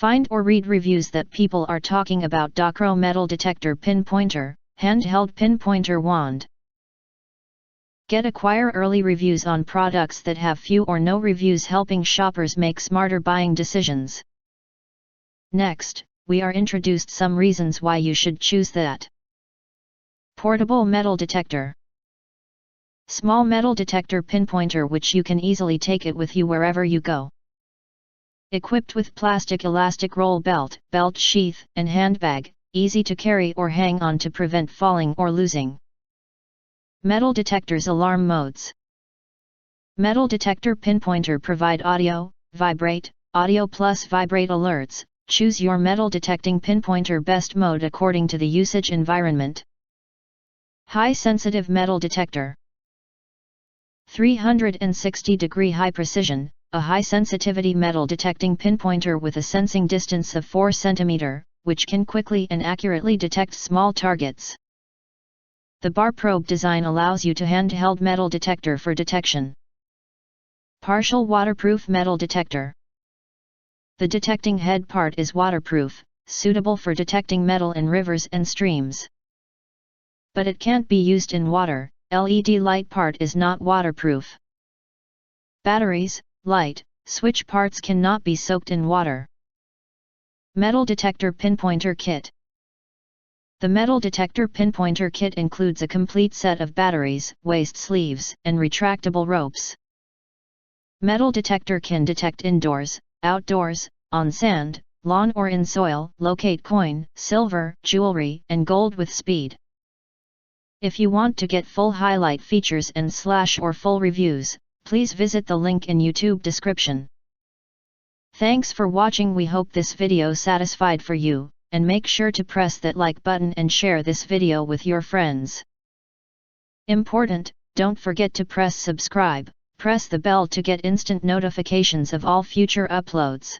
Find or read reviews that people are talking about Daakro Metal Detector Pinpointer, Handheld Pinpointer Wand. Acquire early reviews on products that have few or no reviews, helping shoppers make smarter buying decisions. Next, we are introduced some reasons why you should choose that. Portable metal detector. Small metal detector pinpointer which you can easily take it with you wherever you go. Equipped with plastic elastic roll belt, belt sheath, and handbag, easy to carry or hang on to prevent falling or losing. Metal detectors alarm modes. Metal detector pinpointer provide audio, vibrate, audio plus vibrate alerts. Choose your metal detecting pinpointer best mode according to the usage environment. High sensitive metal detector. 360-degree high precision, a high sensitivity metal detecting pinpointer with a sensing distance of 4 cm, which can quickly and accurately detect small targets. The bar probe design allows you to handheld metal detector for detection. Partial waterproof metal detector. The detecting head part is waterproof, suitable for detecting metal in rivers and streams. But it can't be used in water. LED light part is not waterproof. Batteries, light, switch parts cannot be soaked in water. Metal detector pinpointer kit. The metal detector pinpointer kit includes a complete set of batteries, waist sleeves, and retractable ropes. Metal detector can detect indoors, outdoors, on sand, lawn or in soil, locate coin, silver, jewelry, and gold with speed. If you want to get full highlight features and or full reviews, please visit the link in YouTube description. Thanks for watching. We hope this video satisfied for you, and make sure to press that like button and share this video with your friends. Important, don't forget to press subscribe, press the bell to get instant notifications of all future uploads.